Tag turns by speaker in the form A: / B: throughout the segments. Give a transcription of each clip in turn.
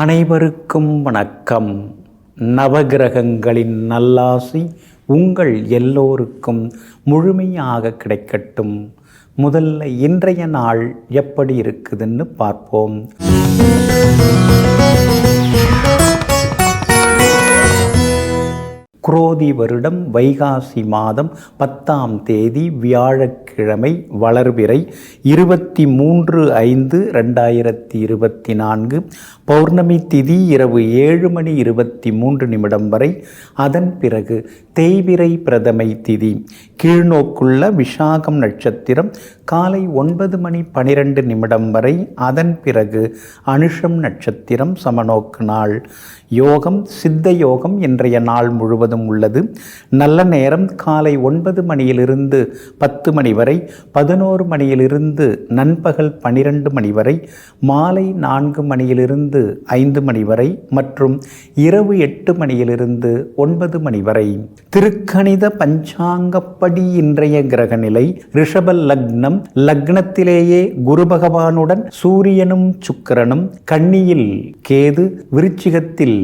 A: அனைவருக்கும் வணக்கம். நவகிரகங்களின் நல்லாசி உங்கள் எல்லோருக்கும் முழுமையாக கிடைக்கட்டும். முதல்ல இன்றைய நாள் எப்படி இருக்குதுன்னு பார்ப்போம். குரோதி வருடம் வைகாசி மாதம் 10ஆம் தேதி வியாழக்கிழமை, வளர்பிறை 23/5/2024, பௌர்ணமி திதி இரவு 7:23 வரை. அதன் பிறகு தேய்பிறை பிரதமை திதி, கீழ்நோக்குள்ள விசாகம் நட்சத்திரம் காலை 9:12 வரை. அதன் பிறகு அனுஷம் நட்சத்திரம், சமநோக்கு நாள். யோகம் சித்த யோகம் இன்றைய நாள் முழுவதும் உள்ளது. நல்ல நேரம் காலை 9 மணியிலிருந்து 10 மணி வரை, 11 மணியிலிருந்து நண்பகல் 12 மணி வரை, மாலை 4 மணியிலிருந்து 5 மணி வரை மற்றும் இரவு 8 மணியிலிருந்து 9 மணி வரை. திருக்கணித பஞ்சாங்கப்படி இன்றைய கிரகநிலை ரிஷப லக்னம். லக்னத்திலேயே குரு பகவானுடன் சூரியனும் சுக்கிரனும், கன்னியில் கேது, விருச்சிகத்தில்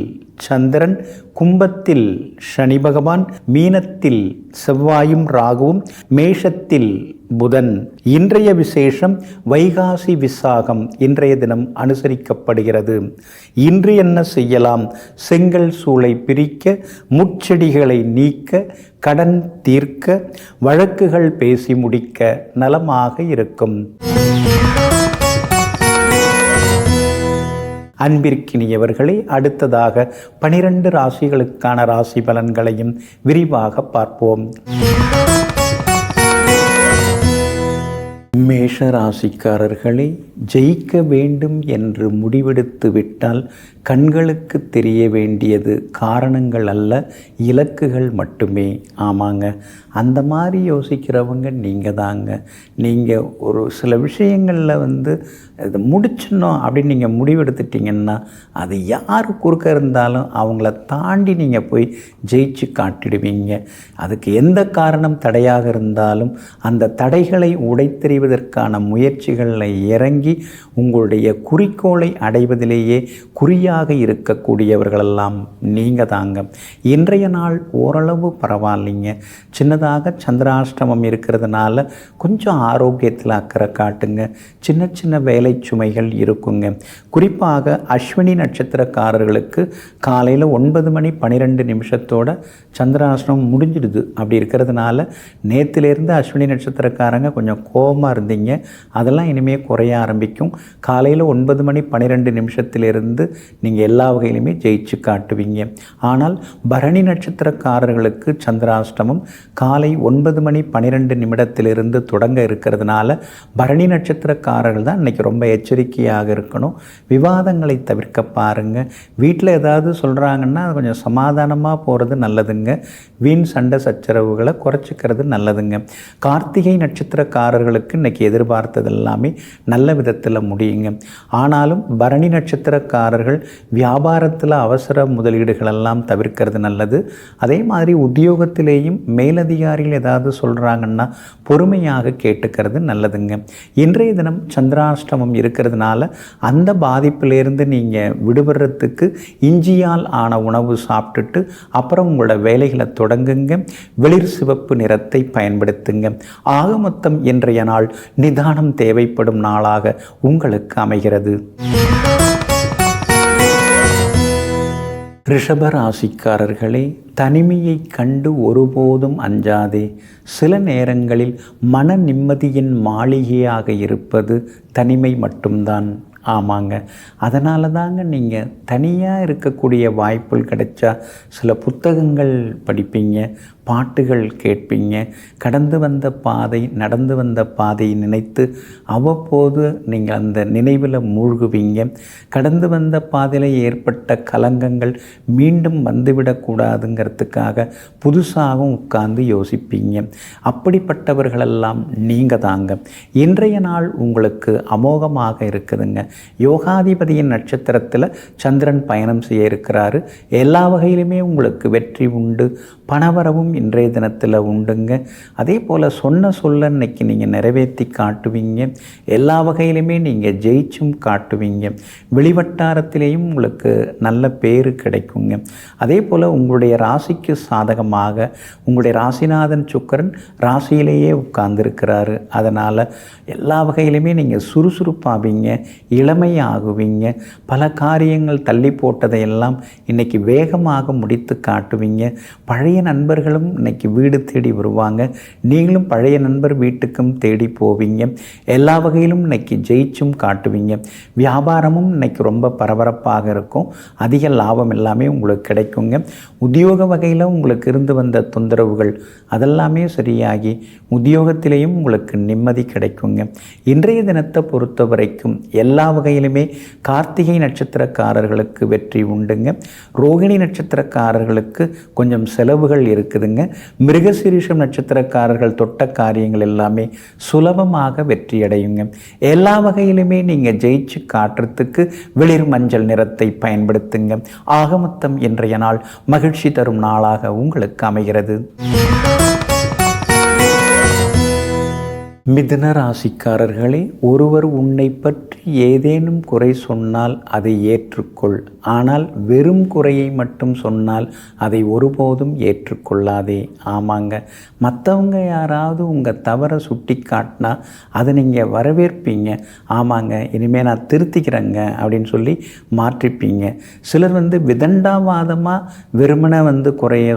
A: சந்திரன், கும்பத்தில் சனி பகவான், மீனத்தில் செவ்வாயும் ராகுவும், மேஷத்தில் புதன். இன்றைய விசேஷம் வைகாசி விசாகம் இன்றைய தினம் அனுசரிக்கப்படுகிறது. இன்று என்ன செய்யலாம்? செங்கல் சூளை பிரிக்க, முட்செடிகளை நீக்க, கடன் தீர்க்க, வழக்குகள் பேசி முடிக்க நலமாக இருக்கும். அன்பிற்கினியவர்களே, அடுத்ததாக 12 ராசிகளுக்கான ராசி பலன்களையும் விரிவாக பார்ப்போம். மேஷ ராசிக்காரர்களே, ஜெயிக்க வேண்டும் என்று முடிவெடுத்து விட்டால் கண்களுக்கு தெரிய வேண்டியது காரணங்கள் அல்ல, இலக்குகள் மட்டுமே. ஆமாங்க, அந்த மாதிரி யோசிக்கிறவங்க நீங்கள் தாங்க. நீங்கள் ஒரு சில விஷயங்களில் இதை முடிச்சிடணும் அப்படின்னு நீங்கள் முடிவெடுத்துட்டிங்கன்னா அது யார் குறுக்க இருந்தாலும் அவங்கள தாண்டி நீங்கள் போய் ஜெயிச்சு காட்டிடுவீங்க. அதுக்கு எந்த காரணம் தடையாக இருந்தாலும் அந்த தடைகளை உடைத்தெறிவதற்கான முயற்சிகளில் இறங்கி உங்களுடைய குறிக்கோளை அடைவதிலேயே குறியாக இருக்கக்கூடியவர்களெல்லாம் நீங்கள் தாங்க. இன்றைய நாள் ஓரளவு பரவாயில்லைங்க. சின்னதாக சந்திராஷ்டமம் இருக்கிறதுனால கொஞ்சம் ஆரோக்கியத்தில் அக்கறை காட்டுங்க. சின்ன சின்ன வேலை சுமைகள் இருக்குங்க. குறிப்பாக அஸ்வினி நட்சத்திரக்காரர்களுக்கு காலையில் 9:12 சந்திராஷ்டமம் முடிஞ்சிடுது. அப்படி இருக்கிறதுனால நேத்திலேருந்து அஸ்வினி நட்சத்திரக்காரங்க கொஞ்சம் கோபமாக இருந்தீங்க, அதெல்லாம் இனிமேல் குறைய ஆரம்பிக்கும். காலையில் 9:12 நீங்கள் எல்லா வகையிலுமே ஜெயிச்சு காட்டுவீங்க. ஆனால் பரணி நட்சத்திரக்காரர்களுக்கு சந்திராஷ்டமம் காலை 9:12 தொடங்க இருக்கிறதுனால பரணி நட்சத்திரக்காரர்கள் தான் இன்றைக்கி ரொம்ப எச்சரிக்கையாக இருக்கணும். விவாதங்களை தவிர்க்க பாருங்கள். வீட்டில் ஏதாவது சொல்கிறாங்கன்னா அது கொஞ்சம் சமாதானமாக போகிறது நல்லதுங்க. வீண் சண்டை சச்சரவுகளை குறைச்சிக்கிறது நல்லதுங்க. கார்த்திகை நட்சத்திரக்காரர்களுக்கு இன்றைக்கி எதிர்பார்த்தது எல்லாமே நல்ல விதத்தில் முடியுங்க. ஆனாலும் பரணி நட்சத்திரக்காரர்கள் வியாபாரத்தில் அவசர முதலீடுகளெல்லாம் தவிர்க்கிறது நல்லது. அதே மாதிரி உத்தியோகத்திலேயும் மேலதிகாரிகள் ஏதாவது சொல்கிறாங்கன்னா பொறுமையாக கேட்டுக்கிறது நல்லதுங்க. இன்றைய தினம் சந்திராஷ்டமம் இருக்கிறதுனால அந்த பாதிப்பிலேருந்து நீங்கள் விடுபடுறதுக்கு இஞ்சியால் ஆன உணவு சாப்பிட்டுட்டு அப்புறம் உங்களோட வேலைகளை தொடங்குங்க. வெளிர் சிவப்பு நிறத்தை பயன்படுத்துங்க. ஆக மொத்தம் இன்றைய நாள் நிதானம் தேவைப்படும் நாளாக உங்களுக்கு அமைகிறது. ரிஷப ராசிக்காரர்களே, தனிமையை கண்டு ஒருபோதும் அஞ்சாதே. சில நேரங்களில் மன நிம்மதியின் மாளிகையாக இருப்பது தனிமை மட்டும்தான். ஆமாங்க, அதனால தாங்க நீங்கள் தனியாக இருக்கக்கூடிய வாய்ப்புகள் கிடைச்சா சில புத்தகங்கள் படிப்பீங்க, பாட்டுகள் கேட்பீங்க, கடந்து வந்த பாதை, நடந்து வந்த பாதையை நினைத்து அவ்வப்போது நீங்கள் அந்த நினைவில் மூழ்குவீங்க. கடந்து வந்த பாதையில் ஏற்பட்ட கலங்கங்கள் மீண்டும் வந்துவிடக்கூடாதுங்கிறதுக்காக புதுசாகவும் உட்கார்ந்து யோசிப்பீங்க. அப்படிப்பட்டவர்களெல்லாம் நீங்கள் தாங்க. இன்றைய நாள் உங்களுக்கு அமோகமாக இருக்குதுங்க. யோகாதிபதியின் நட்சத்திரத்தில் சந்திரன் பயணம் செய்ய இருக்கிறாரு. எல்லா வகையிலுமே உங்களுக்கு வெற்றி உண்டு. பணவரவும் இன்றைய தினத்தில் உண்டுங்க. அதே போல் சொன்ன சொல்ல இன்னைக்கு நீங்கள் நிறைவேற்றி காட்டுவீங்க. எல்லா வகையிலுமே நீங்கள் ஜெயிச்சும் காட்டுவீங்க. வெளிவட்டாரத்திலேயும் உங்களுக்கு நல்ல பேர் கிடைக்குங்க. அதே போல் உங்களுடைய ராசிக்கு சாதகமாக உங்களுடைய ராசிநாதன் சுக்கிரன் ராசியிலேயே உட்கார்ந்துருக்கிறாரு. அதனால் எல்லா வகையிலுமே நீங்கள் சுறுசுறுப்பாவீங்க, இளமையாகுவீங்க. பல காரியங்கள் தள்ளி போட்டதையெல்லாம் இன்றைக்கி வேகமாக முடித்து காட்டுவீங்க. பழைய நண்பர்களும் இன்றைக்கி வீடு தேடி வருவாங்க. நீங்களும் பழைய நண்பர் வீட்டுக்கும் தேடி போவீங்க. எல்லா வகையிலும் இன்றைக்கி ஜெயிச்சும் காட்டுவீங்க. வியாபாரமும் இன்றைக்கி ரொம்ப பரபரப்பாக இருக்கும். அதிக லாபம் எல்லாமே உங்களுக்கு கிடைக்குங்க. உத்தியோக வகையில் உங்களுக்கு இருந்து வந்த தொந்தரவுகள் அதெல்லாமே சரியாகி உத்தியோகத்திலேயும் உங்களுக்கு நிம்மதி கிடைக்குங்க. இன்றைய தினத்தை பொறுத்த வரைக்கும் எல்லா வகையிலுமே கார்த்திகை நட்சத்திரக்காரர்களுக்கு வெற்றி உண்டுங்க. ரோகிணி நட்சத்திரக்காரர்களுக்கு கொஞ்சம் செலவுகள் இருக்குதுங்க. மிருகசீரிஷம் நட்சத்திரக்காரர்கள் தொட்ட காரியங்கள் எல்லாமே சுலபமாக வெற்றி அடையுங்க. எல்லா வகையிலுமே நீங்கள் ஜெயிச்சு காட்டுறதுக்கு வெளிர் மஞ்சள் நிறத்தை பயன்படுத்துங்க. ஆகமொத்தம் இன்றைய நாள் மகிழ்ச்சி தரும் நாளாக உங்களுக்கு அமைகிறது. மிதுன ராசிக்காரர்களே, ஒருவர் உன்னை பற்றி ஏதேனும் குறை சொன்னால் அதை ஏற்றுக்கொள். ஆனால் வெறும் குறையை மட்டும் சொன்னால் அதை ஒருபோதும் ஏற்றுக்கொள்ளாதே. ஆமாங்க, மற்றவங்க யாராவது உங்கள் தவறை சுட்டி காட்டினா அதை நீங்கள் வரவேற்பீங்க. ஆமாங்க, இனிமேல் நான் திருத்திக்கிறேங்க அப்படின்னு சொல்லி மாற்றிப்பீங்க. சிலர் விதண்டாவாதமாக வெறுமனை குறைய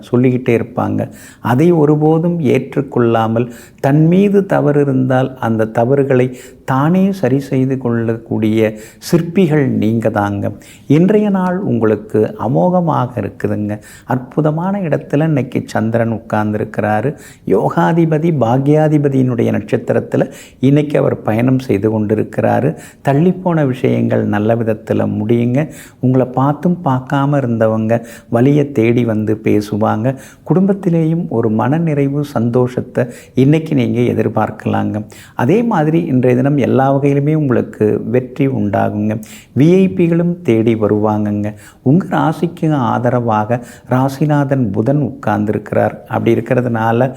A: சொல்லிக்கிட்டே இருப்பாங்க. அதை ஒருபோதும் ஏற்றுக்கொள்ளாமல் தன் மீது தவறு இருந்தால் அந்த தவறுகளை தானே சரி செய்து கொள்ளக்கூடிய சிற்பிகள் நீங்கள் தாங்க. இன்றைய நாள் உங்களுக்கு அமோகமாக இருக்குதுங்க. அற்புதமான இடத்துல இன்னைக்கு சந்திரன் உட்கார்ந்துருக்கிறாரு. யோகாதிபதி பாக்யாதிபதியினுடைய நட்சத்திரத்தில் இன்னைக்கு அவர் பயணம் செய்து கொண்டிருக்கிறாரு. தள்ளிப்போன விஷயங்கள் நல்ல விதத்தில் முடியுங்க. உங்களை பார்த்தும் பார்க்காம இருந்தவங்க வழியை தேடி பேசுவாங்க. குடும்பத்திலேயும் ஒரு மனநிறைவு சந்தோஷத்தை இன்னைக்கு நீங்கள் எதிர்பார்க்கலாங்க. அதே மாதிரி இன்றைய தினம் எல்லா வகையிலுமே உங்களுக்கு வெற்றி உண்டாகுங்க. விஐபிகளும் தேடி வருவாங்கங்க. உங்கள் ராசிக்கு ஆதரவாக ராசிநாதன் புதன் உட்கார்ந்துருக்கிறார். அப்படி இருக்கிறதுனால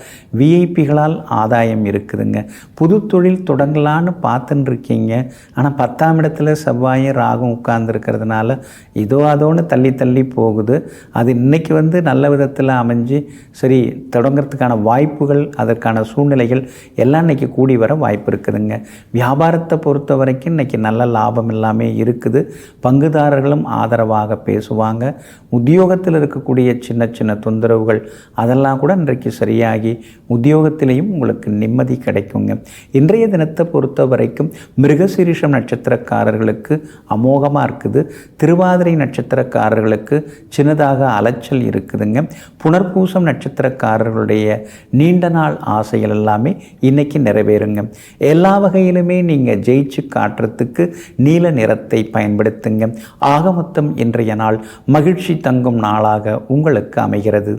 A: விஐபிகளால் ஆதாயம் இருக்குதுங்க. புது தொழில் தொடங்கலான்னு பார்த்துன்னு இருக்கீங்க. ஆனால் 10ஆம் இடத்துல செவ்வாயும் ராகும் உட்கார்ந்துருக்கிறதுனால இதோ அதோன்னு தள்ளி தள்ளி போகுது. அது இன்னைக்கு நல்ல விதத்தில் அமைஞ்சு சரி தொடங்கிறதுக்கான வாய்ப்புகள் அதற்கான சூழ்நிலைகள் எல்லாம் இன்றைக்கி கூடி வர வாய்ப்பு இருக்குதுங்க. வியாபாரத்தை பொறுத்த வரைக்கும் இன்றைக்கி நல்ல லாபம் எல்லாமே இருக்குது. பங்குதாரர்களும் ஆதரவாக பேசுவாங்க. உத்தியோகத்தில் இருக்கக்கூடிய சின்ன சின்ன தொந்தரவுகள் அதெல்லாம் கூட இன்றைக்கு சரியாகி உத்தியோகத்திலையும் உங்களுக்கு நிம்மதி கிடைக்குங்க. இன்றைய தினத்தை பொறுத்த வரைக்கும் மிருகசீரிஷம் நட்சத்திரக்காரர்களுக்கு அமோகமாக இருக்குது. திருவாதிரை நட்சத்திரக்காரர்களுக்கு சின்னதாக அலைச்சல் இருக்குதுங்க. புனர்பூசம் நட்சத்திரக்காரர்களுடைய நீண்ட நாள் ஆசைகள் எல்லாமே இன்னைக்கு நிறைவேறுங்க. எல்லா வகையிலுமே நீங்கள் ஜெயிச்சு காட்டுறதுக்கு நீல நிறத்தை பயன்படுத்துங்க. ஆக மொத்தம் இன்றைய நாள் மகிழ்ச்சி தங்கும் நாளாக உங்களுக்கு அமைகிறது.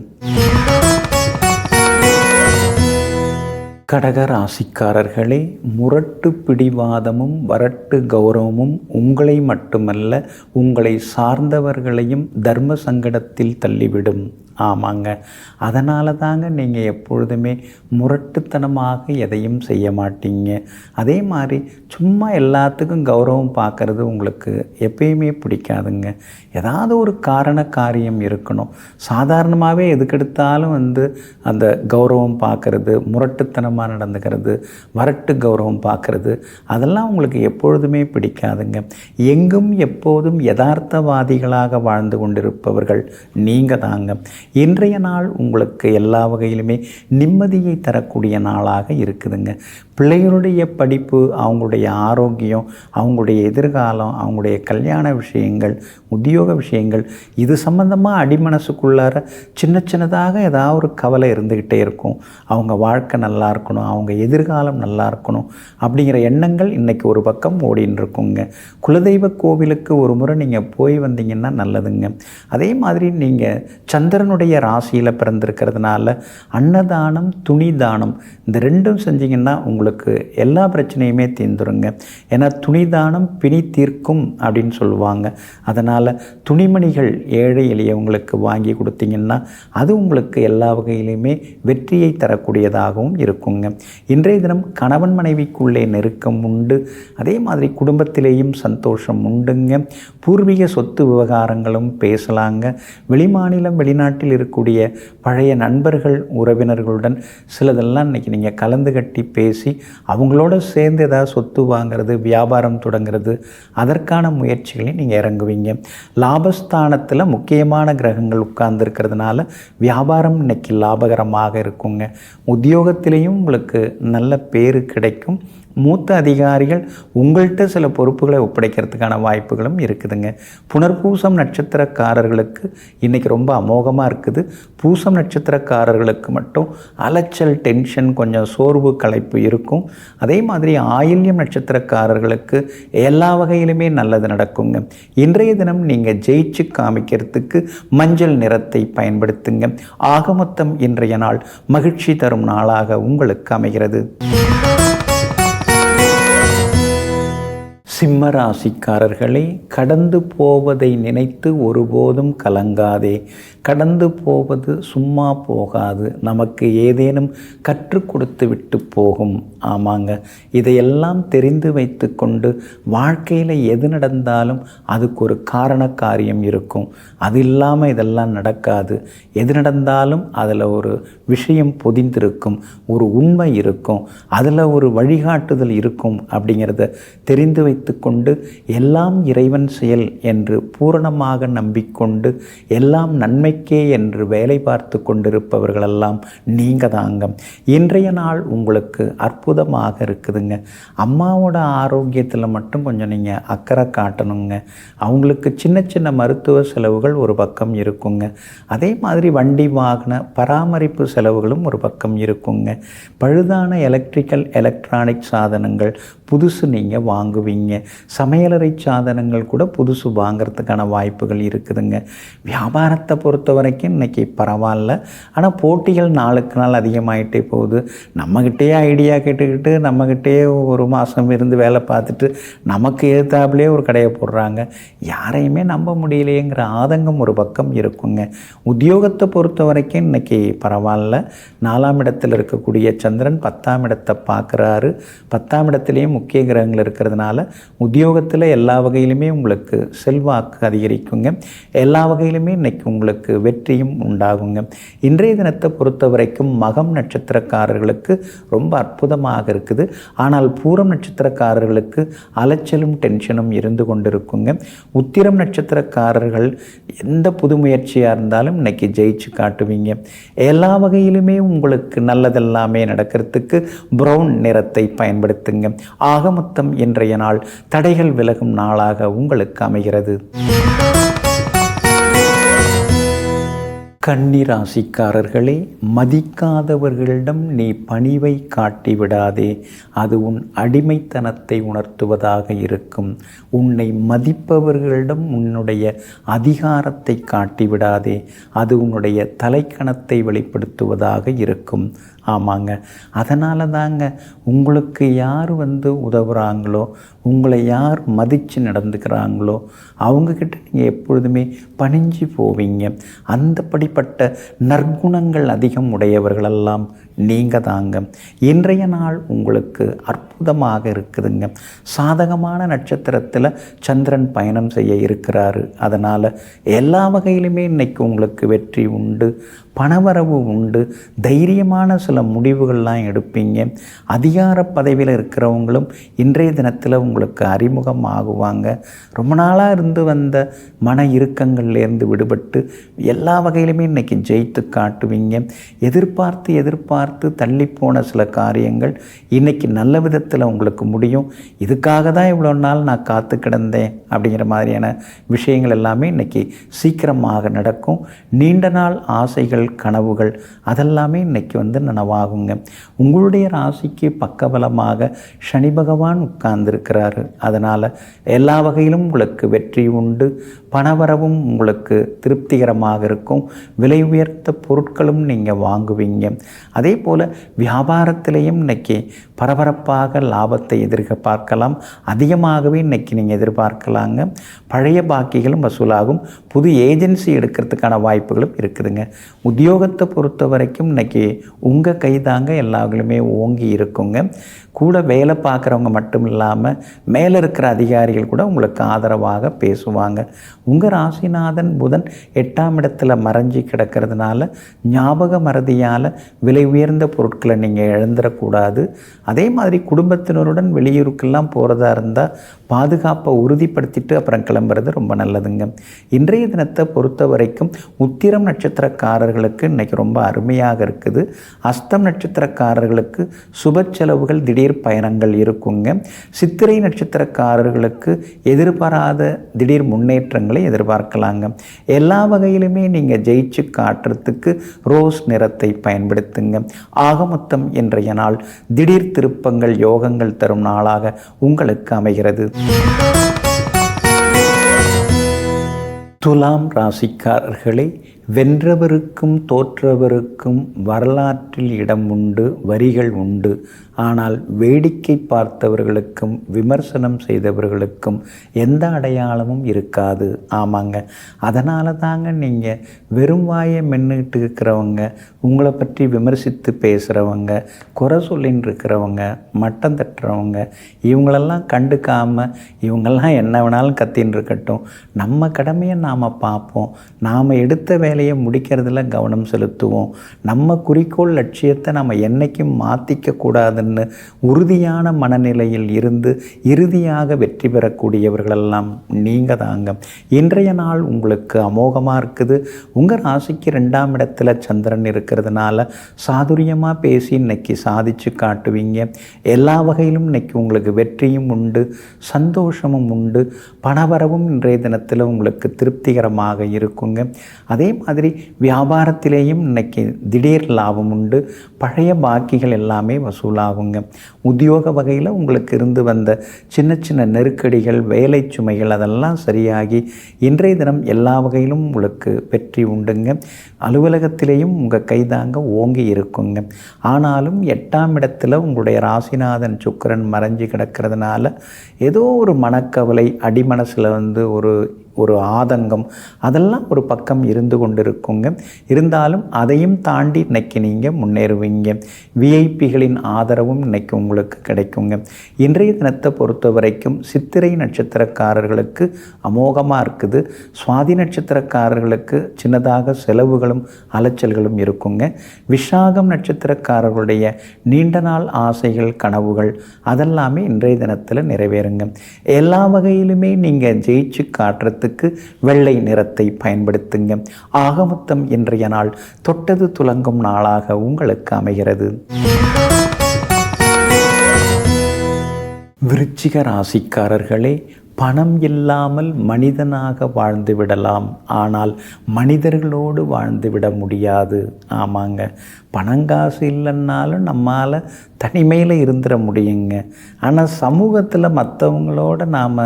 A: கடக ராசிக்காரர்களே, முரட்டு பிடிவாதமும் வரட்டு கௌரவமும் உங்களை மட்டுமல்ல உங்களை சார்ந்தவர்களையும் தர்ம சங்கடத்தில் தள்ளிவிடும். ஆமாங்க, அதனால தாங்க நீங்கள் எப்பொழுதுமே முரட்டுத்தனமாக எதையும் செய்ய மாட்டீங்க. அதே மாதிரி சும்மா எல்லாத்துக்கும் கௌரவம் பார்க்குறது உங்களுக்கு எப்பயுமே பிடிக்காதுங்க. ஏதாவது ஒரு காரண காரியம் இருக்கணும். சாதாரணமாகவே எதுக்கெடுத்தாலும் அந்த கௌரவம் பார்க்குறது, முரட்டுத்தனமாக நடந்துக்கிறது, வரட்டு கௌரவம் பார்க்குறது அதெல்லாம் உங்களுக்கு எப்பொழுதுமே பிடிக்காதுங்க. எங்கும் எப்போதும் யதார்த்தவாதிகளாக வாழ்ந்து கொண்டிருப்பவர்கள் நீங்கள் தாங்க. இன்றைய நாள் உங்களுக்கு எல்லா வகையிலுமே நிம்மதியை தரக்கூடிய நாளாக இருக்குதுங்க. பிள்ளைகளுடைய படிப்பு, அவங்களுடைய ஆரோக்கியம், அவங்களுடைய எதிர்காலம், அவங்களுடைய கல்யாண விஷயங்கள், உத்தியோக விஷயங்கள் இது சம்பந்தமாக அடிமனசுக்குள்ளார சின்ன சின்னதாக ஏதாவது ஒரு கவலை இருந்துக்கிட்டே இருக்கும். அவங்க வாழ்க்கை நல்லா இருக்கணும், இருக்கணும், அவங்க எதிர்காலம் நல்லா இருக்கணும் அப்படிங்கிற எண்ணங்கள் இன்றைக்கி ஒரு பக்கம் ஓடின்னு இருக்குங்க. குலதெய்வ கோவிலுக்கு ஒரு முறை நீங்கள் போய் வந்தீங்கன்னா நல்லதுங்க. அதே மாதிரி நீங்கள் சந்திரனுடைய ராசியில் பிறந்திருக்கிறதுனால அன்னதானம், துணி தானம் இந்த ரெண்டும் செஞ்சிங்கன்னா உங்களுக்கு எல்லா பிரச்சனையுமே தீர்ந்துருங்க. ஏன்னா துணி தானம் பிணி தீர்க்கும் அப்படின்னு சொல்லுவாங்க. அதனால் துணிமணிகள் ஏழை எளியவங்களுக்கு வாங்கி கொடுத்தீங்கன்னா அது உங்களுக்கு எல்லா வகையிலையுமே வெற்றியை தரக்கூடியதாகவும் இருக்குங்க. இன்றைய தினம் கணவன் மனைவிக்குள்ளே நெருக்கம் உண்டு. அதே மாதிரி குடும்பத்திலேயும் சந்தோஷம் உண்டுங்க. பூர்வீக சொத்து விவகாரங்களும் பேசலாங்க. வெளிமாநிலம் வெளிநாட்டில் இருக்கக்கூடிய பழைய நண்பர்கள் உறவினர்களுடன் சிலதெல்லாம் இன்றைக்கி நீங்கள் கலந்து கட்டி பேசி அவங்களோட சேர்ந்து ஏதாவது சொத்து வாங்கிறது, வியாபாரம் தொடங்கிறது, அதற்கான முயற்சிகளை நீங்கள் இறங்குவீங்க. லாபஸ்தானத்தில் முக்கியமான கிரகங்கள் உட்கார்ந்துருக்கிறதுனால வியாபாரம் இன்னைக்கு லாபகரமாக இருக்குங்க. உத்தியோகத்திலையும் உங்களுக்கு நல்ல பேர் கிடைக்கும். மூத்த அதிகாரிகள் உங்கள்கிட்ட சில பொறுப்புகளை ஒப்படைக்கிறதுக்கான வாய்ப்புகளும் இருக்குதுங்க. புனர்பூசம் நட்சத்திரக்காரர்களுக்கு இன்றைக்கி ரொம்ப அமோகமாக இருக்குது. பூசம் நட்சத்திரக்காரர்களுக்கு மட்டும் அலைச்சல், டென்ஷன், கொஞ்சம் சோர்வு, களைப்பு இருக்கும். அதே மாதிரி ஆயில்யம் நட்சத்திரக்காரர்களுக்கு எல்லா வகையிலுமே நல்லது நடக்குங்க. இன்றைய தினம் நீங்கள் ஜெயிச்சு காமிக்கிறதுக்கு மஞ்சள் நிறத்தை பயன்படுத்துங்க. ஆக மொத்தம் இன்றைய நாள் மகிழ்ச்சி தரும் நாளாக உங்களுக்கு அமைகிறது. சிம்ம ராசிக்காரர்களே, கடந்து போவதை நினைத்து ஒருபோதும் கலங்காதே. கடந்து போவது சும்மா போகாது, நமக்கு ஏதேனும் கற்றுக் கொடுத்து விட்டு போகும். ஆமாங்க, இதையெல்லாம் தெரிந்து வைத்து கொண்டு வாழ்க்கையில் எது நடந்தாலும் அதுக்கு ஒரு காரண காரியம் இருக்கும். அது இல்லாமல் இதெல்லாம் நடக்காது. எது நடந்தாலும் அதில் ஒரு விஷயம் பொதிந்திருக்கும், ஒரு உண்மை இருக்கும், அதில் ஒரு வழிகாட்டுதல் இருக்கும். அப்படிங்கிறத தெரிந்து வைத்து கொண்டு எல்லாம் இறைவன் செயல் என்று பூரணமாக நம்பிக்கொண்டு எல்லாம் நன்மைக்கே என்று வேலை பார்த்து கொண்டிருப்பவர்களெல்லாம் நீங்கள் தாங்க. இன்றைய நாள் உங்களுக்கு அற்புதமாக இருக்குதுங்க. அம்மாவோட ஆரோக்கியத்தில் மட்டும் கொஞ்சம் நீங்கள் அக்கறை காட்டணுங்க. அவங்களுக்கு சின்ன சின்ன மருத்துவ செலவுகள் ஒரு பக்கம் இருக்குங்க. அதே மாதிரி வண்டி வாகன பராமரிப்பு செலவுகளும் ஒரு பக்கம் இருக்குங்க. பழுதான எலக்ட்ரானிக் சாதனங்கள் புதுசு நீங்கள் வாங்குவீங்க. சமையலறை சாதனங்கள் கூட புதுசு வாங்கிறதுக்கான வாய்ப்புகள் இருக்குதுங்க. வியாபாரத்தை பொறுத்த வரைக்கும் இன்றைக்கி பரவாயில்ல. ஆனால் போட்டிகள் நாளுக்கு நாள் அதிகமாகிட்டே போகுது. நம்மக்கிட்டே ஐடியா கேட்டுக்கிட்டு நம்மக்கிட்டே ஒரு மாதம் இருந்து வேலை பார்த்துட்டு நமக்கு எதிர்த்தாப்புலேயே ஒரு கடையை போடுறாங்க. யாரையுமே நம்ப முடியலையேங்கிற ஆதங்கம் ஒரு பக்கம் இருக்குங்க. உத்தியோகத்தை பொறுத்த வரைக்கும் இன்றைக்கி பரவாயில்ல. 4ஆம் இடத்தில் இருக்கக்கூடிய சந்திரன் 10ஆம் இடத்தை பார்க்குறாரு. 10ஆம் இடத்துலேயும் முக்கிய கிரகங்கள் இருக்கிறதுனால உத்தியோகத்தில் எல்லா வகையிலுமே உங்களுக்கு செல்வாக்கு அதிகரிக்குங்க. எல்லா வகையிலுமே இன்றைக்கி உங்களுக்கு வெற்றியும் உண்டாகுங்க. இன்றைய தினத்தை பொறுத்த வரைக்கும் மகம் நட்சத்திரக்காரர்களுக்கு ரொம்ப அற்புதமாக இருக்குது. ஆனால் பூரம் நட்சத்திரக்காரர்களுக்கு அலைச்சலும் டென்ஷனும் இருந்து கொண்டிருக்குங்க. உத்திரம் நட்சத்திரக்காரர்கள் எந்த புது முயற்சியாக இருந்தாலும் இன்றைக்கி ஜெயிச்சு காட்டுவீங்க. எல்லா வகையிலுமே உங்களுக்கு நல்லதெல்லாமே நடக்கிறதுக்கு ப்ரௌன் நிறத்தை பயன்படுத்துங்க. ஆக மொத்தம் இன்றைய நாள் தடைகள் விலகும் நாளாக உங்களுக்கு அமைகிறது. கன்னி ராசிக்காரர்களே, மதிக்காதவர்களிடம் நீ பணிவை காட்டிவிடாதே. அது உன் அடிமைத்தனத்தை உணர்த்துவதாக இருக்கும். உன்னை மதிப்பவர்களிடம் உன்னுடைய அதிகாரத்தை காட்டிவிடாதே. அது உன்னுடைய தலைக்கணத்தை வெளிப்படுத்துவதாக இருக்கும். ஆமாங்க, அதனால தாங்க உங்களுக்கு யார் உதவுறாங்களோ, உங்களை யார் மதித்து நடந்துக்கிறாங்களோ அவங்கக்கிட்ட நீங்கள் எப்பொழுதுமே பணிஞ்சு போவீங்க. அந்தப்படிப்பட்ட நற்குணங்கள் அதிகம் உடையவர்களெல்லாம் நீங்கள் தாங்க. இன்றைய நாள் உங்களுக்கு அற்புதமாக இருக்குதுங்க. சாதகமான நட்சத்திரத்தில் சந்திரன் பயணம் செய்ய இருக்கிறாரு. அதனால் எல்லா வகையிலுமே இன்றைக்கி உங்களுக்கு வெற்றி உண்டு, பணவரவு உண்டு, தைரியமான சில முடிவுகள்லாம் எடுப்பீங்க. அதிகார பதவியில் இருக்கிறவங்களும் இன்றைய தினத்தில் உங்களுக்கு அறிமுகம் ஆகுவாங்க. ரொம்ப நாளாக இருந்து வந்த மன இறுக்கங்கள்லேருந்து விடுபட்டு எல்லா வகையிலுமே இன்றைக்கி ஜெயித்து காட்டுவீங்க. எதிர்பார்த்து தள்ளிப்போன சில காரியங்கள் இன்றைக்கி நல்ல விதத்தில் உங்களுக்கு முடியும். இதுக்காக தான் இவ்வளோ நாள் நான் காத்து கிடந்தேன் அப்படிங்கிற மாதிரியான விஷயங்கள் எல்லாமே இன்றைக்கி சீக்கிரமாக நடக்கும். நீண்ட நாள் ஆசைகள் கனவுகள் அதெல்லாமே இன்றைக்கி நனவாகுங்க. உங்களுடைய ராசிக்கு பக்கபலமாக சனி பகவான் உட்கார்ந்துருக்கிறாரு. அதனால் எல்லா வகையிலும் உங்களுக்கு வெற்றி உண்டு. பணவரவும் உங்களுக்கு திருப்திகரமாக இருக்கும். விலை உயர்த்த பொருட்களும் நீங்கள் வாங்குவீங்க. அதே போல் வியாபாரத்திலையும் இன்றைக்கி பரபரப்பாக லாபத்தை எதிர்பார்க்கலாம். அதிகமாகவே இன்றைக்கி நீங்கள் எதிர்பார்க்கலாங்க. பழைய பாக்கிகளும் வசூலாகும். புது ஏஜென்சி எடுக்கிறதுக்கான வாய்ப்புகளும் இருக்குதுங்க. உத்தியோகத்தை பொறுத்த வரைக்கும் இன்றைக்கி உங்கள் கைதாங்க எல்லாங்களுமே ஓங்கி இருக்குங்க. கூட வேலை பார்க்குறவங்க மட்டும் இல்லாமல் மேலே இருக்கிற அதிகாரிகள் கூட உங்களுக்கு ஆதரவாக பேசுவாங்க. உங்கள் ராசிநாதன் புதன் 8ஆம் இடத்துல மறைஞ்சி கிடக்கிறதுனால ஞாபக மறதியால் விலை உயர்ந்த பொருட்களை நீங்கள் இழந்துடக்கூடாது. அதே மாதிரி குடும்பத்தினருடன் வெளியூருக்கெல்லாம் போகிறதா இருந்தால் பாதுகாப்பை உறுதிப்படுத்திட்டு அப்புறம் கிளம்புறது ரொம்ப நல்லதுங்க. இன்றைய தினத்தை பொறுத்த வரைக்கும் உத்திரம் நட்சத்திரக்காரர்களுக்கு இன்றைக்கி ரொம்ப அருமையாக இருக்குது. அஸ்தம் நட்சத்திரக்காரர்களுக்கு சுப செலவுகள் திடீர் பயணங்கள் இருக்குங்க. சித்திரை நட்சத்திரக்காரர்களுக்கு எதிர்பாராத திடீர் முன்னேற்றங்களை எதிர்பார்க்கலாங்க. எல்லா வகையிலுமே நீங்கள் ஜெயிச்சு காட்டுறதுக்கு ரோஸ் நிறத்தை பயன்படுத்துங்க. ஆக மொத்தம் இன்றைய நாள் திடீர் திருப்பங்கள் யோகங்கள் தரும் நாளாக உங்களுக்கு அமைகிறது. துலாம் ராசிக்காரர்களே, வென்றவருக்கும் தோற்றவருக்கும் வரலாற்றில் இடம் உண்டு, வரிகள் உண்டு. ஆனால் வேடிக்கை பார்த்தவர்களுக்கும் விமர்சனம் செய்தவர்களுக்கும் எந்த அடையாளமும் இருக்காது. ஆமாங்க, அதனால தாங்க நீங்கள் வெறும் வாயை மென்னுக்கிட்டு இருக்கிறவங்க, உங்களை பற்றி விமர்சித்து பேசுகிறவங்க, குறை சொல்லின்னு இருக்கிறவங்க, மட்டம் தட்டுறவங்க, இவங்களெல்லாம் கண்டுக்காமல் இவங்கெல்லாம் என்ன வேணாலும் கத்தின்னு இருக்கட்டும், நம்ம கடமையை நாம் பார்ப்போம், நாம் எடுத்த வேலையை முடிக்கிறதுல கவனம் செலுத்துவோம், நம்ம குறிக்கோள் லட்சியத்தை நம்ம என்றைக்கும் மாற்றிக்கக்கூடாதுன்னு உறுதியான மனநிலையில் இருந்து இறுதியாக வெற்றி பெறக்கூடியவர்களெல்லாம் நீங்கள் தாங்க. இன்றைய நாள் உங்களுக்கு அமோகமாக இருக்குது. உங்கள் ராசிக்கு 2ஆம் இடத்துல சந்திரன் இருக்கிறதுனால சாதுரியமாக பேசி இன்னைக்கு சாதிச்சு காட்டுவீங்க. எல்லா வகையிலும் இன்னைக்கு உங்களுக்கு வெற்றியும் உண்டு, சந்தோஷமும் உண்டு. பணவரவும் இன்றைய தினத்தில் உங்களுக்கு திருப்திகரமாக இருக்குங்க. அதே மாதிரி வியாபாரத்திலேயும் இன்னைக்கு திடீர் லாபம் உண்டு. பழைய பாக்கிகள் எல்லாமே வசூலாகுங்க. உத்தியோக வகையில் உங்களுக்கு இருந்து வந்த சின்ன சின்ன நெருக்கடிகள், வேலை சுமைகள் அதெல்லாம் சரியாகி இன்றைய தினம் எல்லா வகையிலும் உங்களுக்கு வெற்றி உண்டுங்க. அலுவலகத்திலேயும் உங்கள் கைதாங்க ஓங்கி இருக்குங்க. ஆனாலும் 8ஆம் இடத்துல உங்களுடைய ராசிநாதன் சுக்கிரன் மறைஞ்சு கிடக்கிறதுனால ஏதோ ஒரு மனக்கவலை, அடிமனசில் ஒரு ஆதங்கம் அதெல்லாம் ஒரு பக்கம் இருந்து கொண்டு இருக்குங்க. இருந்தாலும் அதையும் தாண்டி இன்னைக்கு நீங்கள் முன்னேறுவீங்க. விஐபிகளின் ஆதரவும் இன்னைக்கு உங்களுக்கு கிடைக்குங்க. இன்றைய தினத்தை பொறுத்த வரைக்கும் சித்திரை நட்சத்திரக்காரர்களுக்கு அமோகமாக இருக்குது. சுவாதி நட்சத்திரக்காரர்களுக்கு சின்னதாக செலவுகளும் அலைச்சல்களும் இருக்குங்க. விஷாகம் நட்சத்திரக்காரர்களுடைய நீண்ட நாள் ஆசைகள், கனவுகள் அதெல்லாமே இன்றைய தினத்தில் நிறைவேறுங்க. எல்லா வகையிலுமே நீங்கள் ஜெயிச்சு காட்டுறதுக்கு வெள்ளை நிறத்தை பயன்படுத்துங்க. ஆக மொத்தம் இன்றைய நாள் தொட்டது துலங்கும் நாளாக உங்களுக்கு அமைகிறது. விருச்சிக ராசிக்காரர்களே, பணம் இல்லாமல் மனிதனாக வாழ்ந்து விடலாம், ஆனால் மனிதர்களோடு வாழ்ந்து விட முடியாது. ஆமாங்க, பணங்காசு இல்லைன்னாலும் நம்மால் தனிமையில் இருந்துட முடியுங்க. ஆனால் சமூகத்தில் மற்றவங்களோட நாம்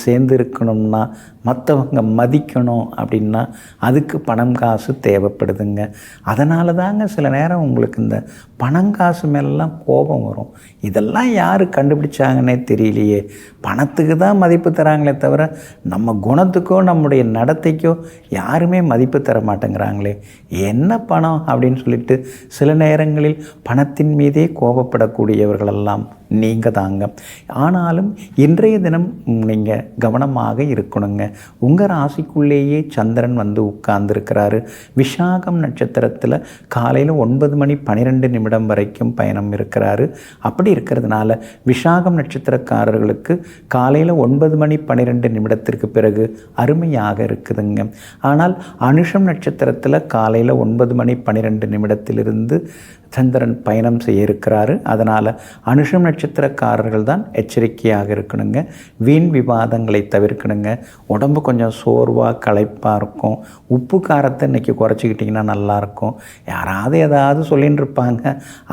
A: சேர்ந்து இருக்கணும்னா, மற்றவங்க மதிக்கணும் அப்படின்னா அதுக்கு பணம் காசு தேவைப்படுதுங்க. அதனால தாங்க சில நேரம் உங்களுக்கு இந்த பணங்காசு மேலெலாம் கோபம் வரும். இதெல்லாம் யார் கண்டுபிடிச்சாங்கன்னே தெரியலையே, பணத்துக்கு தான் மதிப்பு தராங்களே தவிர நம்ம குணத்துக்கோ நம்முடைய நடத்தைக்கோ யாருமே மதிப்பு தர மாட்டேங்கிறாங்களே, என்ன பணம் அப்படின்னு சொல்லிட்டு சில நேரங்களில் பணத்தின் மீதே கோபப்படக்கூடியவர்களெல்லாம் நீங்கள் தாங்க. ஆனாலும் இன்றைய தினம் நீங்கள் கவனமாக இருக்கணுங்க. உங்கள் ராசிக்குள்ளேயே சந்திரன் உட்கார்ந்துருக்கிறாரு. விஷாகம் நட்சத்திரத்தில் காலையில் 9:12 வரைக்கும் பயணம் இருக்கிறாரு. அப்படி இருக்கிறதுனால விஷாகம் நட்சத்திரக்காரர்களுக்கு காலையில் 9:12 பிறகு அருமையாக இருக்குதுங்க. ஆனால் அனுஷம் நட்சத்திரத்தில் காலையில் 9:12 சந்திரன் பயணம் செய்ய இருக்கிறாரு. அதனால் அனுஷம் நட்சத்திரக்காரர்கள் தான் எச்சரிக்கையாக இருக்கணுங்க. வீண் விவாதங்களை தவிர்க்கணுங்க. உடம்பு கொஞ்சம் சோர்வாக களைப்பாக இருக்கும். உப்பு காரத்தை இன்றைக்கி குறைச்சிக்கிட்டிங்கன்னா நல்லாயிருக்கும். யாராவது ஏதாவது சொல்லின்னு இருப்பாங்க,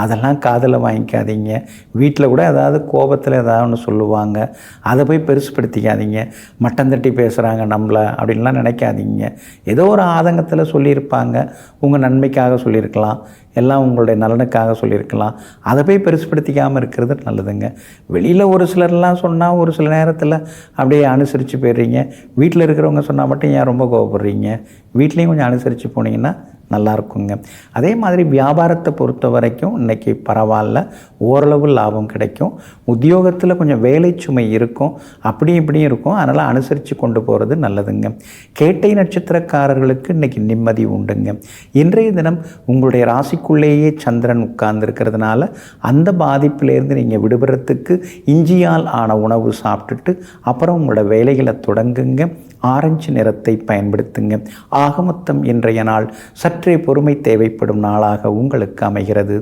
A: அதெல்லாம் காதில் வாங்கிக்காதீங்க. வீட்டில் கூட ஏதாவது கோபத்தில் ஏதாவது ஒன்று சொல்லுவாங்க, அதை போய் பெருசுப்படுத்திக்காதீங்க. மட்டம் தட்டி பேசுகிறாங்க நம்மளை அப்படின்லாம் நினைக்காதீங்க. ஏதோ ஒரு ஆதங்கத்தில் சொல்லியிருப்பாங்க, உங்கள் நன்மைக்காக சொல்லியிருக்கலாம், எல்லாம் உங்களுடைய நலனுக்காக சொல்லியிருக்கலாம். அதை போய் பெருசுப்படுத்திக்காமல் இருக்கிறது நல்லதுங்க. வெளியில் ஒரு சிலர்லாம் சொன்னால் ஒரு சில நேரத்தில் அப்படியே அனுசரித்து போயிடுறீங்க. வீட்டில் இருக்கிறவங்க சொன்னால் மட்டும் ஏன் ரொம்ப கோவப்படுறீங்க? வீட்லேயும் கொஞ்சம் அனுசரித்து போனீங்கன்னா நல்லா இருக்குங்க. அதே மாதிரி வியாபாரத்தை பொறுத்த வரைக்கும் இன்றைக்கி பரவாயில்ல, ஓரளவு லாபம் கிடைக்கும். உத்தியோகத்தில் கொஞ்சம் வேலை சுமை இருக்கும், அப்படியும் இப்படியும் இருக்கும். அதனால் அனுசரித்து கொண்டு போகிறது நல்லதுங்க. கேட்டை நட்சத்திரக்காரர்களுக்கு இன்றைக்கி நிம்மதி உண்டுங்க. இன்றைய தினம் உங்களுடைய ராசிக்குள்ளேயே சந்திரன் உட்கார்ந்துருக்கிறதுனால அந்த பாதிப்பிலேருந்து நீங்கள் விடுபடுறதுக்கு இஞ்சியால் ஆன உணவு சாப்பிட்டுட்டு அப்புறம் உங்களோட வேலைகளை தொடங்குங்க. ஆரஞ்சு நிறத்தை பயன்படுத்துங்க. ஆகமொத்தம் இன்றைய நாள் சற்றே பொறுமை தேவைப்படும் நாளாக உங்களுக்கு அமைகிறது.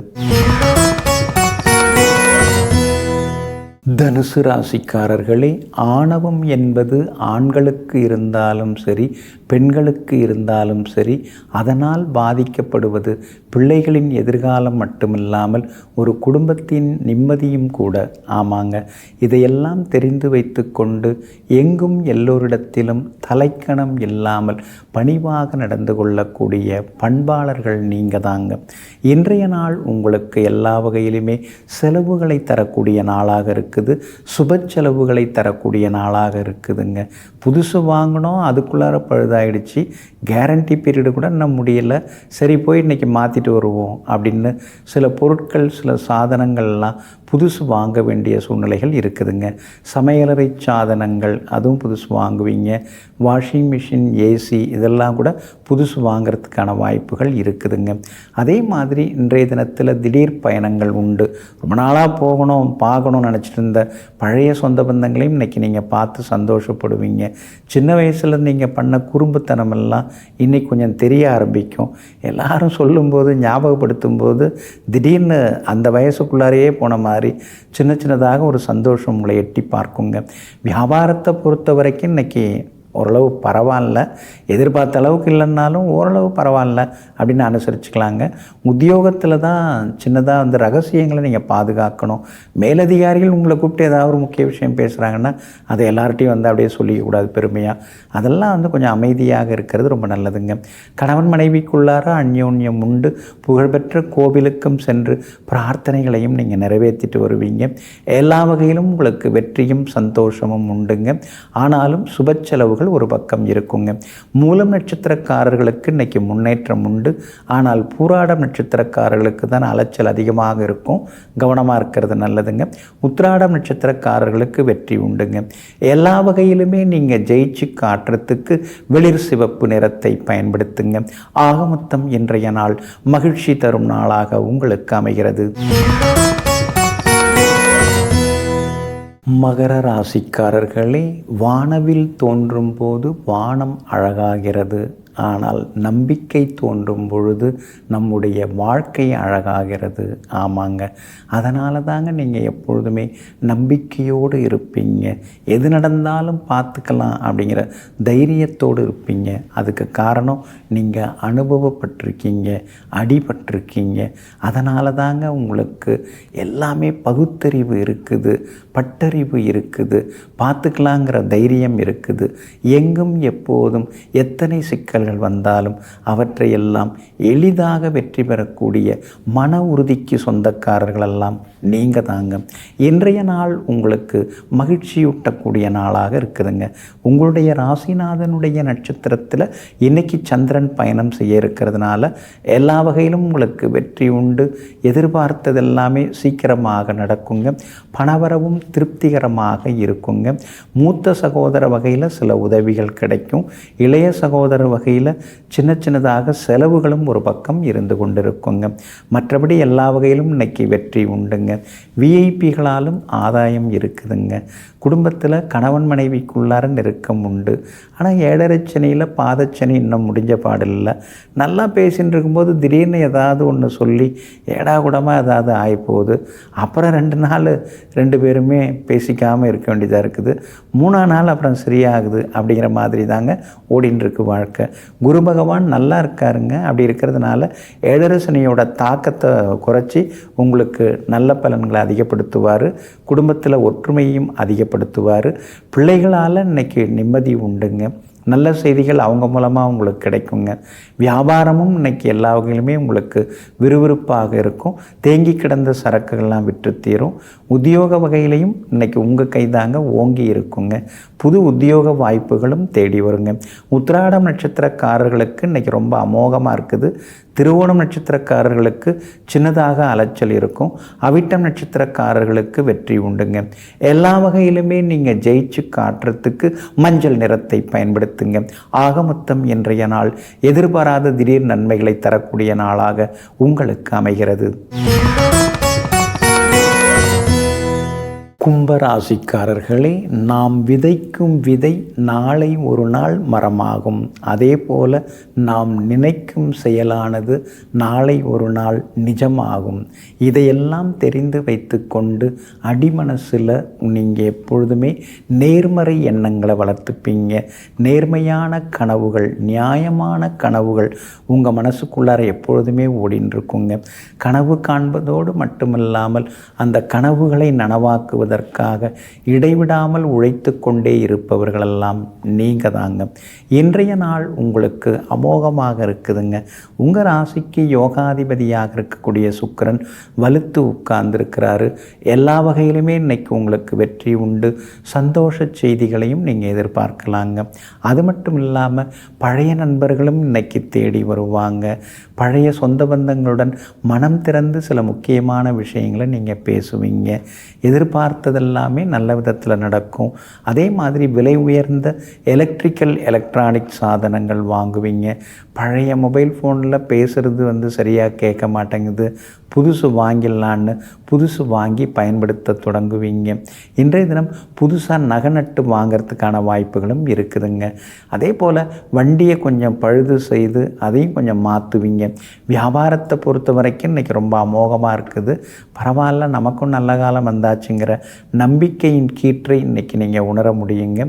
A: தனுசு ராசிக்காரர்களே, ஆணவம் என்பது ஆண்களுக்கு இருந்தாலும் சரி, பெண்களுக்கு இருந்தாலும் சரி, அதனால் பாதிக்கப்படுவது பிள்ளைகளின் எதிர்காலம் மட்டுமில்லாமல் ஒரு குடும்பத்தின் நிம்மதியும் கூட. ஆமாங்க, இதையெல்லாம் தெரிந்து வைத்து கொண்டு எங்கும் எல்லோரிடத்திலும் தலைக்கணம் இல்லாமல் பணிவாக நடந்து கொள்ளக்கூடிய பண்பாளர்கள் நீங்கள் தாங்க. இன்றைய நாள் உங்களுக்கு எல்லா வகையிலுமே செலவுகளை தரக்கூடிய நாளாக இருக்குது. சுப செலவுகளை தரக்கூடிய நாளாக இருக்குதுங்க. புதுசு வாங்கினோம், அதுக்குள்ளார பழுதாயிடுச்சு, கேரண்டி பீரியடு கூட இன்னும் முடியலை, சரி போய் இன்றைக்கி மாற்றிட்டு வருவோம் அப்படின்னு சில பொருட்கள் சில சாதனங்கள்லாம் புதுசு வாங்க வேண்டிய சூழ்நிலைகள் இருக்குதுங்க. சமையலறை சாதனங்கள் அதுவும் புதுசு வாங்குவீங்க. வாஷிங் மிஷின், ஏசி இதெல்லாம் கூட புதுசு வாங்கிறதுக்கான வாய்ப்புகள் இருக்குதுங்க. அதே மாதிரி இன்றைய தினத்தில் திடீர் பயணங்கள் உண்டு. ரொம்ப நாளாக போகணும் பார்க்கணும்னு நினச்சிட்டு இருந்த பழைய சொந்த பந்தங்களையும் இன்றைக்கி நீங்கள் பார்த்து சந்தோஷப்படுவீங்க. சின்ன வயசில் நீங்கள் பண்ண குறும்புத்தனமெல்லாம் இன்றைக்கி கொஞ்சம் தெரிய ஆரம்பிக்கும். எல்லாரும் சொல்லும்போது ஞாபகப்படுத்தும் போது திடீர்னு அந்த வயசுக்குள்ளாரையே போன மாதிரி சின்ன சின்னதாக ஒரு சந்தோஷம் உங்களை எட்டி பார்க்குங்க. வியாபாரத்தை பொறுத்த வரைக்கும் இன்றைக்கி ஓரளவு பரவாயில்ல, எதிர்பார்த்த அளவுக்கு இல்லைன்னாலும் ஓரளவு பரவாயில்ல அப்படின்னு அனுசரிச்சுக்கலாங்க. உத்தியோகத்தில் தான் சின்னதாக அந்த ரகசியங்களை நீங்கள் பாதுகாக்கணும். மேலதிகாரிகள் உங்களை கூப்பிட்டு ஏதாவது ஒரு முக்கிய விஷயம் பேசுகிறாங்கன்னா அதை எல்லார்ட்டையும் அப்படியே சொல்லிக்கக்கூடாது பெருமையாக. அதெல்லாம் கொஞ்சம் அமைதியாக இருக்கிறது ரொம்ப நல்லதுங்க. கணவன் மனைவிக்குள்ளார அந்யோன்யம் உண்டு. புகழ்பெற்ற கோவிலுக்கும் சென்று பிரார்த்தனைகளையும் நீங்கள் நிறைவேற்றிட்டு வருவீங்க. எல்லா வகையிலும் உங்களுக்கு வெற்றியும் சந்தோஷமும் உண்டுங்க. ஆனாலும் சுப செலவுகள் ஒரு பக்கம் இருக்குங்க. மூலம் நட்சத்திரக்காரர்களுக்கு இன்னைக்கு முன்னேற்றம் உண்டு. ஆனால் பூராடம் நட்சத்திரக்காரர்களுக்கு தான் அலைச்சல் அதிகமாக இருக்கும். கவனமாக இருக்கிறது நல்லதுங்க. உத்திராடம் நட்சத்திரக்காரர்களுக்கு வெற்றி உண்டுங்க. எல்லா வகையிலுமே நீங்கள் ஜெயிச்சு காட்டுறதுக்கு வெளிர் சிவப்பு நிறத்தை பயன்படுத்துங்க. ஆக மொத்தம் இன்றைய நாள் மகிழ்ச்சி தரும் நாளாக உங்களுக்கு அமைகிறது. மகர ராசிக்காரர்களே, வானவில் தோன்றும் போது வானம் அழகாகிறது. ஆனால் நம்பிக்கை தோன்றும் பொழுது நம்முடைய வாழ்க்கை அழகாகிறது. ஆமாங்க, அதனால தாங்க நீங்கள் எப்பொழுதுமே நம்பிக்கையோடு இருப்பீங்க. எது நடந்தாலும் பார்த்துக்கலாம் அப்படிங்கிற தைரியத்தோடு இருப்பீங்க. அதுக்கு காரணம் நீங்கள் அனுபவப்பட்டிருக்கீங்க, அடிபட்டிருக்கீங்க. அதனால தாங்க உங்களுக்கு எல்லாமே பகுத்தறிவு இருக்குது, பட்டறிவு இருக்குது, பார்த்துக்கலாங்கிற தைரியம் இருக்குது. எங்கும் எப்போதும் எத்தனை சிக்கல் வந்தாலும் அவற்றையெல்லாம் எளிதாக வெற்றி பெறக்கூடிய மன உறுதிக்கு சொந்தக்காரர்களெல்லாம் நீங்கள் தாங்க. இன்றைய நாள் உங்களுக்கு மகிழ்ச்சியூட்டக்கூடிய நாளாக இருக்குதுங்க. உங்களுடைய ராசிநாதனுடைய நட்சத்திரத்தில் இன்னைக்கு சந்திரன் பயணம் செய்ய இருக்கிறதுனால எல்லா வகையிலும் உங்களுக்கு வெற்றி உண்டு. எதிர்பார்த்ததெல்லாமே சீக்கிரமாக நடக்குங்க. பணவரவும் திருப்திகரமாக இருக்குங்க. மூத்த சகோதர வகையில் சில உதவிகள் கிடைக்கும். இளைய சகோதர வகையில் சின்ன சின்னதாக செலவுகளும் ஒரு பக்கம் இருந்து கொண்டிருக்குங்க. மற்றபடி எல்லா வகையிலும் இன்னைக்கு வெற்றி உண்டுங்க. விஐபிகளாலும் ஆதாயம் இருக்குதுங்க. குடும்பத்தில் கணவன் மனைவிக்குள்ளார நெருக்கம் உண்டு. ஆனால் ஏழரைச்சனியில் பாதச்சனி இன்னும் முடிஞ்ச பாடில்லை. நல்லா பேசின்னு இருக்கும்போது திடீர்னு ஏதாவது ஒன்று சொல்லி ஏடாகுடமாக ஏதாவது ஆகிப்போகுது. அப்புறம் 2 நாள் 2 பேருமே பேசிக்காமல் இருக்க வேண்டியதாக இருக்குது. 3ஆம் நாள் அப்புறம் சரியாகுது. அப்படிங்கிற மாதிரி தாங்க ஓடின்னு இருக்கு வாழ்க்கை. குரு பகவான் நல்லா இருக்காருங்க. அப்படி இருக்கிறதுனால ஏழரை சனியோட தாக்கத்தை குறைச்சி உங்களுக்கு நல்ல பலன்களை அதிகப்படுத்துவார். குடும்பத்தில் ஒற்றுமையும் அதிகப்படுத்துவார். பிள்ளைகளால் இன்னைக்கு நிம்மதி உண்டுங்க. நல்ல செய்திகள் அவங்க மூலமாக உங்களுக்கு கிடைக்குங்க. வியாபாரமும் இன்றைக்கி எல்லா வகையிலுமே உங்களுக்கு விறுவிறுப்பாக இருக்கும். தேங்கி கிடந்த சரக்குகள்லாம் விற்று தீரும். உத்தியோக வகையிலையும் இன்றைக்கி உங்கள் கைதாங்க ஓங்கி இருக்குங்க. புது உத்தியோக வாய்ப்புகளும் தேடி வருங்க. உத்திராடம் நட்சத்திரக்காரர்களுக்கு இன்றைக்கி ரொம்ப அமோகமாக இருக்குது. திருவோணம் நட்சத்திரக்காரர்களுக்கு சின்னதாக அலைச்சல் இருக்கும். அவிட்டம் நட்சத்திரக்காரர்களுக்கு வெற்றி உண்டுங்க. எல்லா வகையிலுமே நீங்கள் ஜெயிச்சு காட்டுறதுக்கு மஞ்சள் நிறத்தை பயன்படுத்துங்க. ஆக மொத்தம் இன்றைய நாள் எதிர்பாராத திடீர் நன்மைகளை தரக்கூடிய நாளாக உங்களுக்கு அமைகிறது. கும்பராசிக்காரர்களே, நாம் விதைக்கும் விதை நாளை ஒரு நாள் மரமாகும். அதே போல் நாம் நினைக்கும் செயலானது நாளை ஒரு நாள் நிஜமாகும். இதையெல்லாம் தெரிந்து வைத்து கொண்டு அடிமனசில் நீங்கள் எப்பொழுதுமே நேர்மறை எண்ணங்களை வளர்த்துப்பீங்க. நேர்மையான கனவுகள், நியாயமான கனவுகள் உங்கள் மனசுக்குள்ளார எப்பொழுதுமே ஓடின்னு இருக்குங்க. கனவு காண்பதோடு மட்டுமில்லாமல் அந்த கனவுகளை நனவாக்குவது இடைவிடாமல் உழைத்து கொண்டே இருப்பவர்களெல்லாம் நீங்க தாங்க. இன்றைய நாள் உங்களுக்கு அமோகமாக இருக்குதுங்க. உங்கள் ராசிக்கு யோகாதிபதியாக இருக்கக்கூடிய சுக்கிரன் வலுத்து உட்கார்ந்துருக்கிறாரு. எல்லா வகையிலுமே இன்னைக்கு உங்களுக்கு வெற்றி உண்டு. சந்தோஷ செய்திகளையும் நீங்கள் எதிர்பார்க்கலாங்க. அது மட்டும் இல்லாமல் பழைய நண்பர்களும் இன்னைக்கு தேடி வருவாங்க. பழைய சொந்த பந்தங்களுடன் மனம் திறந்து சில முக்கியமான விஷயங்களை நீங்கள் பேசுவீங்க. எதிர்பார்த்ததெல்லாமே நல்ல விதத்தில் நடக்கும். அதே மாதிரி விலை உயர்ந்த எலக்ட்ரானிக் சாதனங்கள் வாங்குவீங்க. பழைய மொபைல் ஃபோனில் பேசுகிறது சரியாக கேட்க மாட்டேங்குது, புதுசு வாங்கிடலான்னு புதுசு வாங்கி பயன்படுத்த தொடங்குவீங்க. இன்றைய தினம் புதுசாக நகை நட்டு வாங்கிறதுக்கான வாய்ப்புகளும் இருக்குதுங்க. அதே போல் வண்டியை கொஞ்சம் பழுது செய்து அதையும் கொஞ்சம் மாற்றுவீங்க. வியாபாரத்தை பொறுத்த வரைக்கும் இன்றைக்கி ரொம்ப அமோகமாக இருக்குது. பரவாயில்ல, நமக்கும் நல்ல காலம் வந்தாச்சுங்கிற நம்பிக்கையின் கீற்றை இன்றைக்கி நீங்கள் உணர முடியுங்க.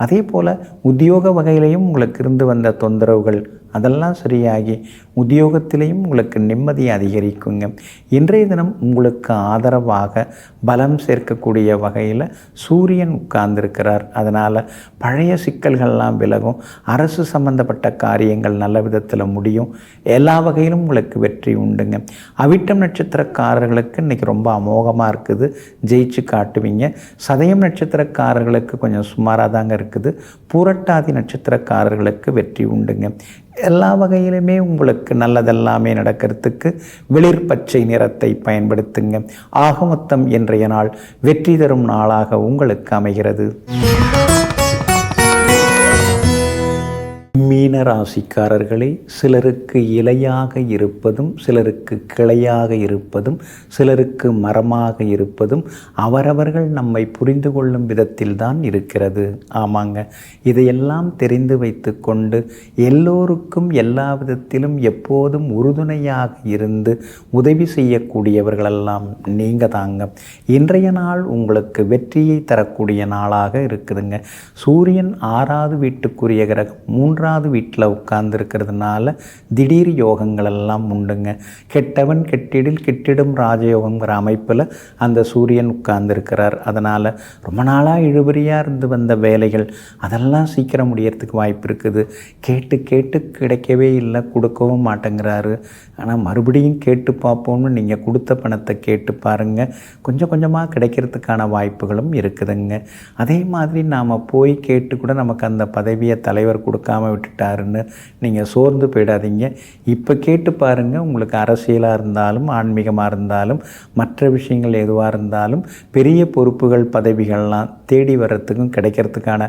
A: அதே போல் உத்தியோக வகையிலையும் உங்களுக்கு இருந்து வந்த தொந்தரவுகள் அதெல்லாம் சரியாகி உத்தியோகத்திலையும் உங்களுக்கு நிம்மதி அதிகரிக்குங்க. இன்றைய தினம் உங்களுக்கு ஆதரவாக பலம் சேர்க்கக்கூடிய வகையில் சூரியன் உட்கார்ந்துருக்கிறார். அதனால் பழைய சிக்கல்கள்லாம் விலகும். அரசு சம்பந்தப்பட்ட காரியங்கள் நல்ல விதத்தில் முடியும். எல்லா வகையிலும் உங்களுக்கு வெற்றி உண்டுங்க. அவிட்டம் நட்சத்திரக்காரர்களுக்கு இன்றைக்கி ரொம்ப அமோகமாக இருக்குது. ஜெயிச்சு காட்டுவீங்க. சதயம் நட்சத்திரக்காரர்களுக்கு கொஞ்சம் சுமாராக தாங்க இருக்குது. பூரட்டாதி நட்சத்திரக்காரர்களுக்கு வெற்றி உண்டுங்க. எல்லா வகையிலுமே உங்களுக்கு நல்லதெல்லாமே நடக்கிறதுக்கு வெளிர் பச்சை நிறத்தை பயன்படுத்துங்க. ஆக மொத்தம் இன்றைய நாள் வெற்றி தரும் நாளாக உங்களுக்கு அமைகிறது. மீன ராசிக்காரர்களே, சிலருக்கு இலையாக இருப்பதும் சிலருக்கு கிளையாக இருப்பதும் சிலருக்கு மரமாக இருப்பதும் அவரவர்கள் நம்மை புரிந்து கொள்ளும் விதத்தில் தான் இருக்கிறது. ஆமாங்க, இதையெல்லாம் தெரிந்து வைத்து கொண்டு எல்லோருக்கும் எல்லா விதத்திலும் எப்போதும் உறுதுணையாக இருந்து உதவி செய்யக்கூடியவர்களெல்லாம் நீங்கள் தாங்க. இன்றைய நாள் உங்களுக்கு வெற்றியை தரக்கூடிய நாளாக இருக்குதுங்க. சூரியன் 6வது வீட்டுக்குரிய கிரகம் 3வது வீட்டில் உட்கார்ந்துருக்கிறதுனால திடீர் யோகங்கள் எல்லாம் உண்டுங்க. கெட்டவன் கெட்டிடில் கிட்டிடும் ராஜயோகங்கிற அமைப்பில் அந்த சூரியன் உட்கார்ந்துருக்கிறார். அதனால் ரொம்ப நாளாக இழுபறியாக இருந்து வந்த வேலைகள் அதெல்லாம் சீக்கிரம் முடியறதுக்கு வாய்ப்பு இருக்குது. கேட்டு கேட்டு கிடைக்கவே இல்லை, கொடுக்கவும் மாட்டேங்கிறாரு. ஆனால் மறுபடியும் கேட்டு பார்ப்போம்னு நீங்கள் கொடுத்த பணத்தை கேட்டு பாருங்கள், கொஞ்சம் கொஞ்சமாக கிடைக்கிறதுக்கான வாய்ப்புகளும் இருக்குதுங்க. அதே மாதிரி நாம் போய் கேட்டு கூட நமக்கு அந்த பதவியை தலைவர் கொடுக்காம விட்டுட்டாருன்னு நீங்கள் சோர்ந்து போயிடாதீங்க. இப்போ கேட்டு பாருங்கள், உங்களுக்கு அரசியலாக இருந்தாலும் ஆன்மீகமாக இருந்தாலும் மற்ற விஷயங்கள் எதுவாக இருந்தாலும் பெரிய பொறுப்புகள் பதவிகள்லாம் தேடி வர்றதுக்கும் கிடைக்கிறதுக்கான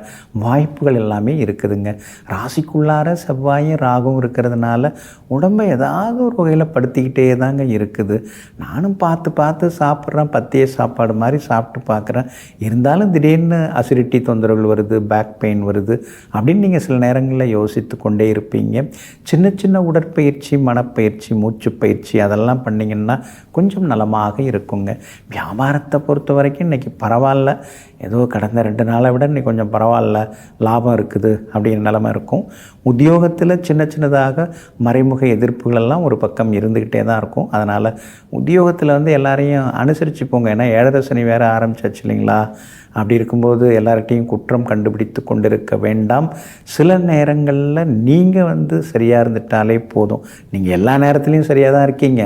A: வாய்ப்புகள் எல்லாமே இருக்குதுங்க. ராசிக்குள்ளார செவ்வாயும் ராகும் இருக்கிறதுனால உடம்பை ஏதாவது ஒரு வகையில் படுத்திக்கிட்டே தாங்க இருக்குது. நானும் பார்த்து பார்த்து சாப்பிட்றேன், பத்திய சாப்பாடு மாதிரி சாப்பிட்டு பார்க்குறேன். இருந்தாலும் திடீர்னு அசிடிட்டி தொந்தரவுகள் வருது, பேக் பெயின் வருது அப்படின்னு நீங்கள் சில நேரங்களில் யோசித்து கொண்டே இருப்பீங்க. சின்ன சின்ன உடற்பயிற்சி, மனப்பயிற்சி, மூச்சு பயிற்சி அதெல்லாம் பண்ணிங்கன்னா கொஞ்சம் நலமாக இருக்குங்க. வியாபாரத்தை பொறுத்த வரைக்கும் இன்றைக்கி பரவாயில்ல, ஏதோ கடந்த 2 நாளை விட இன்றைக்கி கொஞ்சம் பரவாயில்ல, லாபம் இருக்குது அப்படிங்கிற நிலைமை இருக்கும். உத்தியோகத்தில் சின்ன சின்னதாக மறைமுக எதிர்ப்புகளெல்லாம் ஒரு பக்கம் இருந்துக்கிட்டே தான் இருக்கும். அதனால் உத்தியோகத்தில் எல்லாரையும் அனுசரித்து போங்க. ஏன்னா 7.5 சனி வேறு ஆரம்பிச்சாச்சு இல்லைங்களா? அப்படி இருக்கும்போது எல்லார்கிட்டையும் குற்றம் கண்டுபிடித்து கொண்டிருக்க வேண்டாம். சில நேரங்களில் நீங்கள் சரியாக இருந்துட்டாலே போதும். நீங்கள் எல்லா நேரத்துலையும் சரியாக தான் இருக்கீங்க,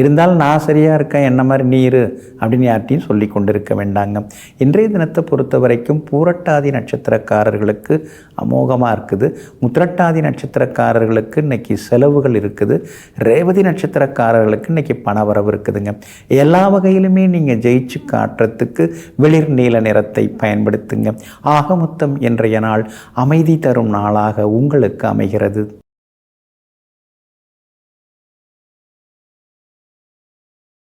A: இருந்தாலும் நான் சரியாக இருக்கேன், என்ன மாதிரி நீ இரு அப்படின்னு யார்கிட்டையும் சொல்லி கொண்டிருக்க வேண்டாங்க. இன்றைய தினத்தை பொறுத்த வரைக்கும் பூரட்டாதி நட்சத்திரக்காரர்களுக்கு அமோகமாக இருக்குது. உத்திரட்டாதி நட்சத்திரக்காரர்களுக்கு இன்றைக்கி செலவுகள் இருக்குது. ரேவதி நட்சத்திரக்காரர்களுக்கு இன்றைக்கி பணவரவு இருக்குதுங்க. எல்லா வகையிலுமே நீங்கள் ஜெயிச்சு காட்டுறதுக்கு வெளிர் நீல நிறத்தை பயன்படுத்துங்க. ஆக மொத்தம் இன்றைய நாள் அமைதி தரும் நாளாக உங்களுக்கு அமைகிறது.